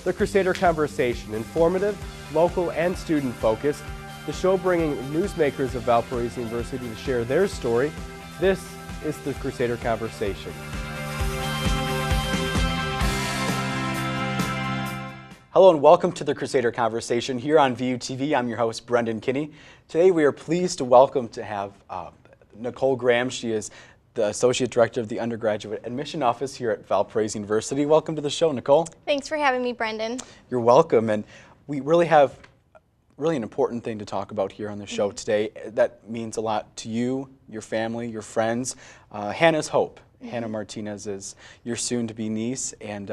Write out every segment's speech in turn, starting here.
The Crusader Conversation, informative, local, and student-focused. The show bringing newsmakers of Valparaiso University to share their story. This is the Crusader Conversation. Hello and welcome to the Crusader Conversation here on VUTV. I'm your host, Brendan Kinney. Today we are pleased to welcome to have Nicole Graham. She is the Associate Director of the Undergraduate Admission Office here at Valparaiso University. Welcome to the show, Nicole. Thanks for having me, Brendan. You're welcome. And we really have an important thing to talk about here on the show today. That means a lot to you, your family, your friends. Hannah's hope. Hannah Martinez is your soon-to-be niece, and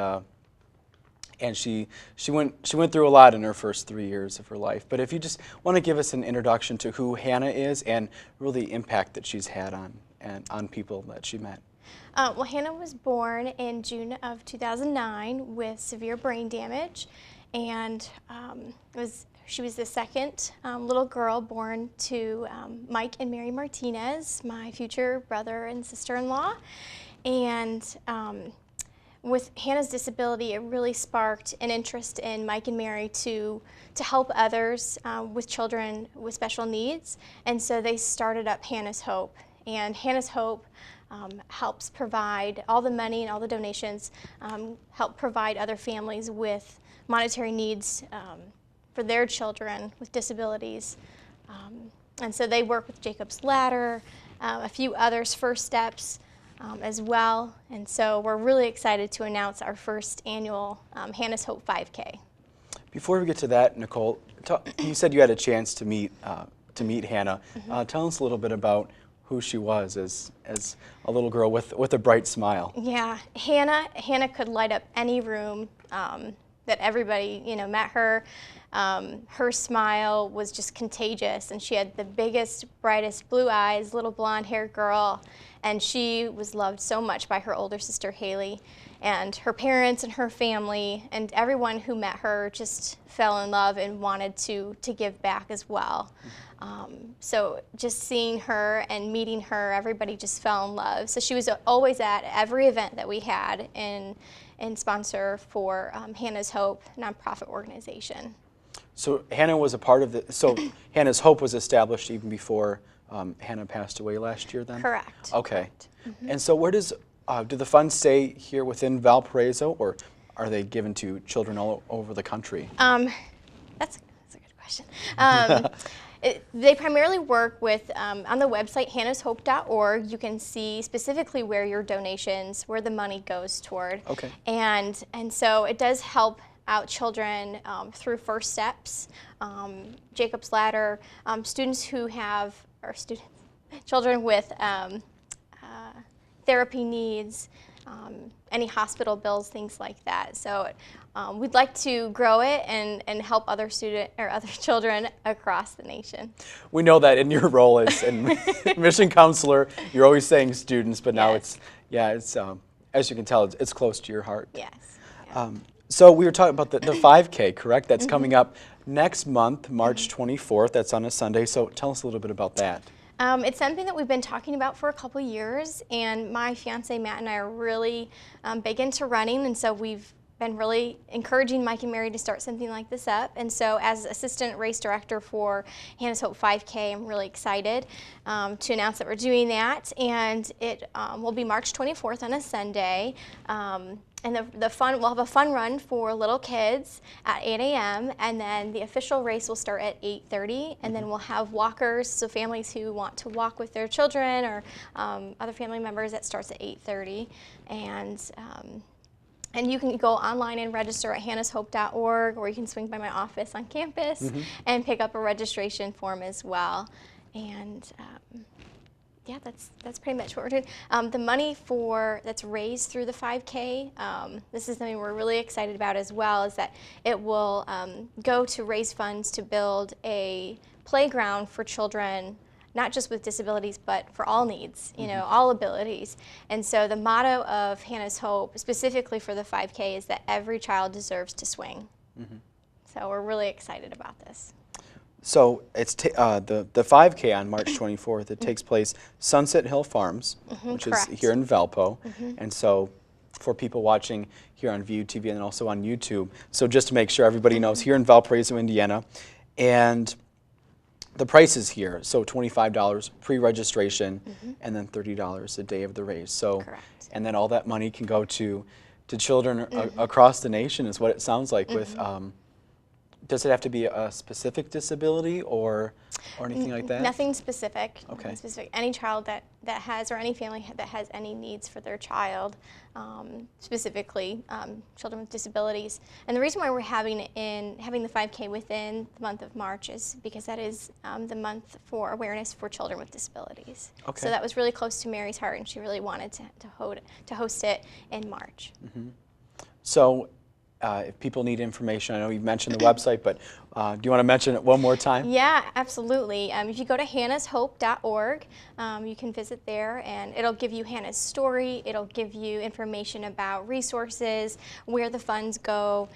she went through a lot in her first 3 years of her life. But if you just want to give us an introduction to who Hannah is and really the impact that she's had on people that she met. Well, Hannah was born in June of 2009 with severe brain damage, and she was the second little girl born to Mike and Mary Martinez, my future brother and sister-in-law. And with Hannah's disability, it really sparked an interest in Mike and Mary to help others with children with special needs. And so they started up Hannah's Hope. And Hannah's Hope helps provide all the money and all the donations, help provide other families with monetary needs for their children with disabilities. And so they work with Jacob's Ladder, a few others, First Steps, as well. And so we're really excited to announce our first annual Hannah's Hope 5K. Before we get to that, Nicole, you said you had a chance to meet Hannah. Tell us a little bit about who she was as a little girl with a bright smile. Yeah, Hannah could light up any room that everybody met her. Her smile was just contagious, and she had the biggest, brightest blue eyes, little blonde-haired girl, and she was loved so much by her older sister Haley, and her parents and her family, and everyone who met her just fell in love and wanted to give back as well. So just seeing her and meeting her, everybody just fell in love. So she was always at every event that we had and sponsor for Hannah's Hope nonprofit organization. So Hannah was a part of Hannah's Hope was established even before Hannah passed away last year then? Correct. Okay. And so where do the funds stay here within Valparaiso, or are they given to children all over the country? That's a good question. They primarily work with, on the website hannahshope.org, you can see specifically where your donations, where the money goes toward. Okay. And so it does help out children through First Steps, Jacob's Ladder, students who have, children with therapy needs, any hospital bills, things like that. So we'd like to grow it and help other children across the nation. We know that in your role as admission counselor, you're always saying students, but now it's as you can tell, it's close to your heart. Yes. Yeah. So we were talking about the 5K, correct? That's coming up next month, March 24th. That's on a Sunday. So tell us a little bit about that. It's something that we've been talking about for a couple years, and my fiance Matt and I are really big into running, and so we've been really encouraging Mike and Mary to start something like this up. And so as Assistant Race Director for Hannah's Hope 5K, I'm really excited to announce that we're doing that. And it will be March 24th on a Sunday. And we'll have a fun run for little kids at 8 a.m. and then the official race will start at 8:30, and then we'll have walkers, so families who want to walk with their children or other family members, that starts at 8:30. And you can go online and register at hannahshope.org, or you can swing by my office on campus and pick up a registration form as well. And yeah, that's pretty much what we're doing. The money that's raised through the 5K, this is something we're really excited about as well, is that it will go to raise funds to build a playground for children, not just with disabilities, but for all needs, all abilities. And so the motto of Hannah's Hope, specifically for the 5K, is that every child deserves to swing. So we're really excited about this. So it's the 5K on March 24th. It takes place Sunset Hill Farms, which correct. is here in Valpo. And so for people watching here on VUTV and also on YouTube. So just to make sure everybody knows, here in Valparaiso, Indiana, and the prices here, so $25 pre-registration, and then $30 a day of the race. So, Correct. and then all that money can go to children across the nation, is what it sounds like. With does it have to be a specific disability or anything like that? Nothing specific. Okay. Nothing specific. Any child that has, or any family that has any needs for their child, specifically children with disabilities. And the reason why we're having the 5K within the month of March is because that is the month for awareness for children with disabilities. Okay. So that was really close to Mary's heart, and she really wanted to host it in March. So if people need information, I know you've mentioned the website, but do you want to mention it one more time? Yeah, absolutely. If you go to hannahshope.org, you can visit there, and it'll give you Hannah's story. It'll give you information about resources, where the funds go,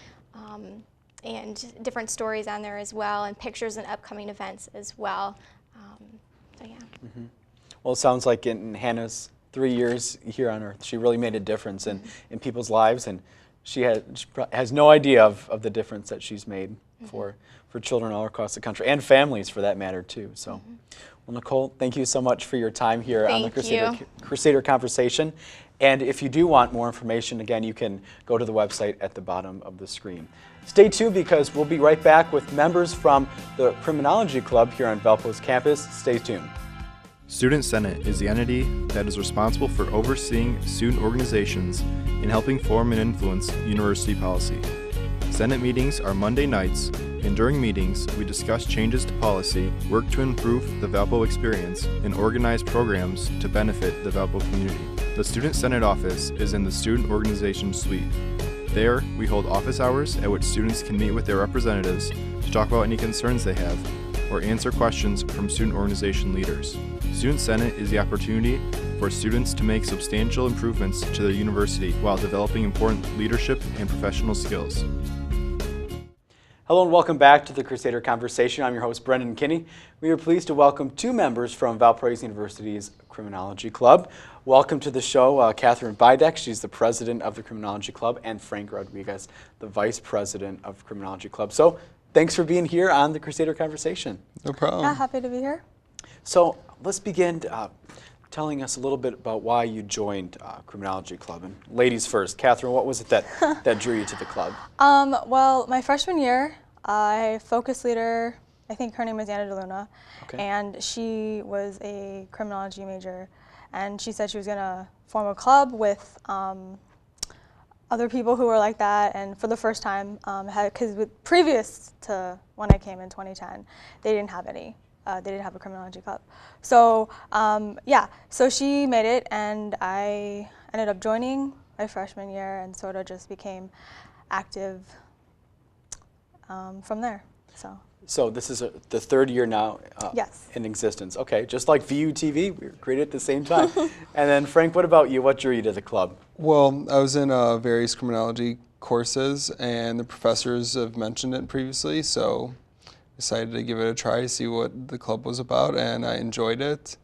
and different stories on there as well, and pictures and upcoming events as well. So yeah. Well, it sounds like in Hannah's 3 years here on Earth, she really made a difference in people's lives, and she has no idea of the difference that she's made for children all across the country, and families for that matter too. So, well, Nicole, thank you so much for your time here on the Crusader Conversation. And if you do want more information, again, you can go to the website at the bottom of the screen. Stay tuned, because we'll be right back with members from the Criminology Club here on Valpo's campus. Stay tuned. Student Senate is the entity that is responsible for overseeing student organizations and helping form and influence university policy. Senate meetings are Monday nights, and during meetings, we discuss changes to policy, work to improve the Valpo experience, and organize programs to benefit the Valpo community. The Student Senate office is in the Student Organization Suite. There, we hold office hours at which students can meet with their representatives to talk about any concerns they have or answer questions from student organization leaders. Student Senate is the opportunity for students to make substantial improvements to their university while developing important leadership and professional skills. Hello and welcome back to the Crusader Conversation. I'm your host, Brendan Kinney. We are pleased to welcome two members from Valparaiso University's Criminology Club. Welcome to the show, Catherine Bidek, she's the president of the Criminology Club, and Frank Rodriguez, the vice president of Criminology Club. So thanks for being here on the Crusader Conversation. No problem. Yeah, happy to be here. So let's begin telling us a little bit about why you joined Criminology Club. And ladies first, Catherine, what was it that drew you to the club? Well, my freshman year, focus leader, I think her name was Anna DeLuna, and she was a criminology major, and she said she was going to form a club with other people who were like that, and for the first time, because previous to when I came in 2010, they didn't have any. They didn't have a criminology club. So yeah, so she made it, and I ended up joining my freshman year and sort of just became active from there. So this is the third year now yes. in existence. Okay, just like VUTV, we were created at the same time. And then Frank, what about you? What drew you to the club? Well, I was in various criminology courses, and the professors have mentioned it previously, so decided to give it a try to see what the club was about, and I enjoyed it,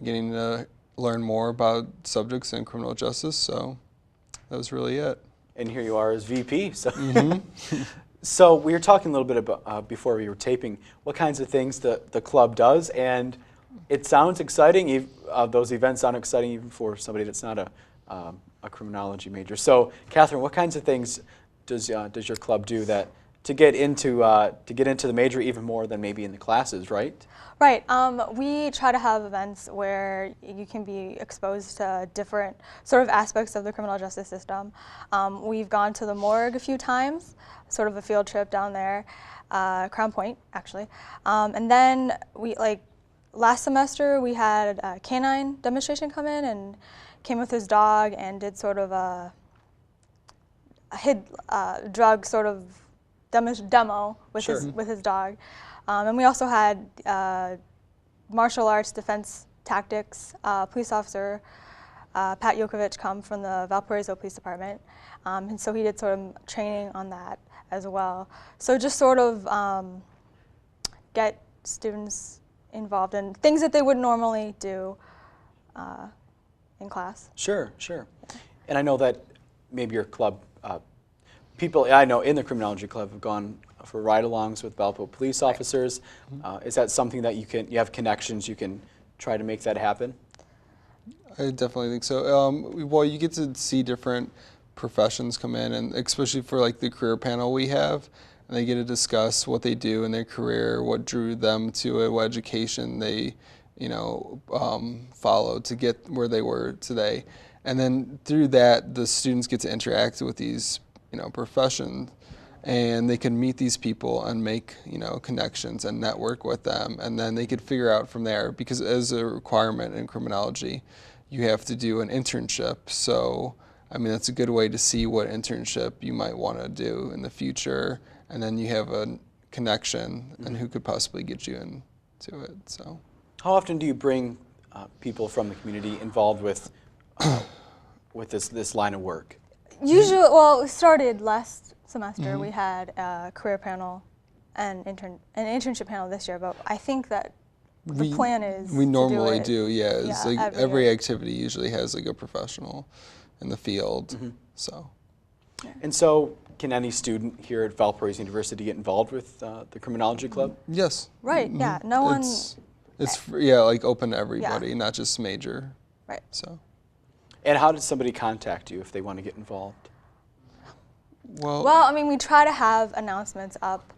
getting to learn more about subjects in criminal justice, so that was really it. And here you are as VP. So, so we were talking a little bit about, before we were taping, what kinds of things the club does, and it sounds exciting. Those events sound exciting even for somebody that's not a criminology major. So, Catherine, what kinds of things does your club do that to get into the major even more than maybe in the classes, right? Right. We try to have events where you can be exposed to different sort of aspects of the criminal justice system. We've gone to the morgue a few times, sort of a field trip down there, Crown Point, actually. And then last semester we had a canine demonstration come in and came with his dog and did sort of a drug sort of demo with his dog. And we also had martial arts defense tactics police officer Pat Yokovich come from the Valparaiso Police Department, and so he did sort of training on that as well. So just sort of get students involved in things that they would normally do in class. Sure, sure. And I know that maybe your club, people I know in the Criminology Club have gone for ride-alongs with Valpo police officers. Is that something that you have connections, you can try to make that happen? I definitely think so. Well, you get to see different professions come in, and especially for like the career panel we have, and they get to discuss what they do in their career, what drew them to it, what education they, followed to get where they were today. And then through that, the students get to interact with these, professions, and they can meet these people and make, connections and network with them. And then they could figure out from there, because as a requirement in criminology, you have to do an internship. So, that's a good way to see what internship you might want to do in the future. And then you have a connection and who could possibly get you into it. So, how often do you bring people from the community involved with this line of work? Usually, well, it started last semester. We had a career panel and an internship panel this year, but I think that the plan is we normally to do, It's like every year. activity usually has like a professional in the field. So. And so, can any student here at Valparaiso University get involved with the Criminology Club? Yes. Right. Yeah. No one. It's like open to everybody, not just major. Right. So. And how does somebody contact you if they want to get involved? Well, we try to have announcements up,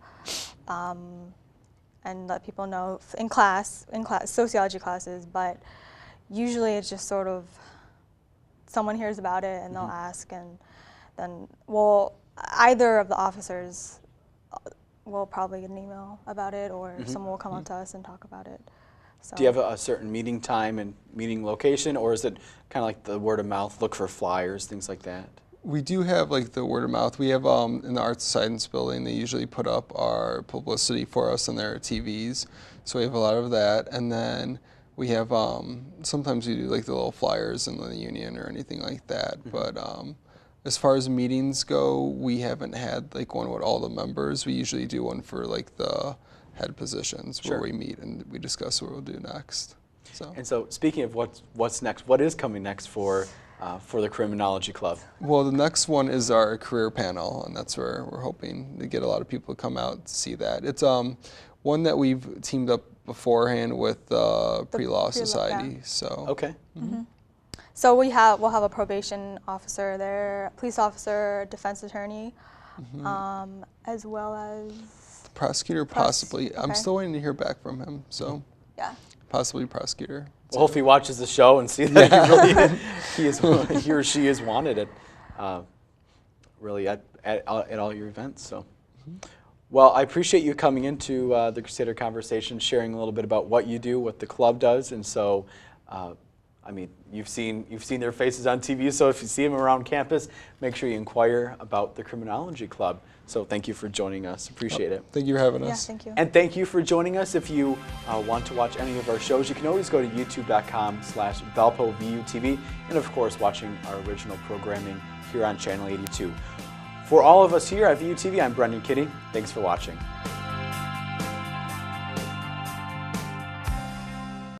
and let people know in class, sociology classes. But usually, it's just sort of someone hears about it and they'll ask, and then either of the officers will probably get an email about it, or someone will come up to us and talk about it. So. Do you have a certain meeting time and meeting location, or is it kind of like the word of mouth, look for flyers, things like that? we do have like the word of mouth. We have in the Arts Science building, they usually put up our publicity for us on their TVs. So we have a lot of that. And then we have, sometimes we do like the little flyers in the union or anything like that. Mm-hmm. But as far as meetings go, we haven't had like one with all the members. We usually do one for like the head positions where we meet and we discuss what we'll do next. So. And so speaking of what's next, what is coming next for the Criminology Club? Well, the next one is our career panel, and that's where we're hoping to get a lot of people to come out to see that. It's one that we've teamed up beforehand with the Pre-Law Society. Yeah. So okay. Mm-hmm. So we'll have a probation officer there, a police officer, defense attorney, as well as prosecutor, possibly. Okay. I'm still waiting to hear back from him. So yeah, possibly prosecutor. Well, hopefully he watches the show and see that he or she is wanted really at all your events. So, well, I appreciate you coming into the Crusader conversation, sharing a little bit about what you do, what the club does, and so. I mean, you've seen their faces on TV, so if you see them around campus, make sure you inquire about the Criminology Club. So thank you for joining us. Appreciate it. Thank you for having us. Yeah, thank you. And thank you for joining us. If you want to watch any of our shows, you can always go to youtube.com/ValpoVUTV, and of course, watching our original programming here on Channel 82. For all of us here at VUTV, I'm Brendan Kitty. Thanks for watching.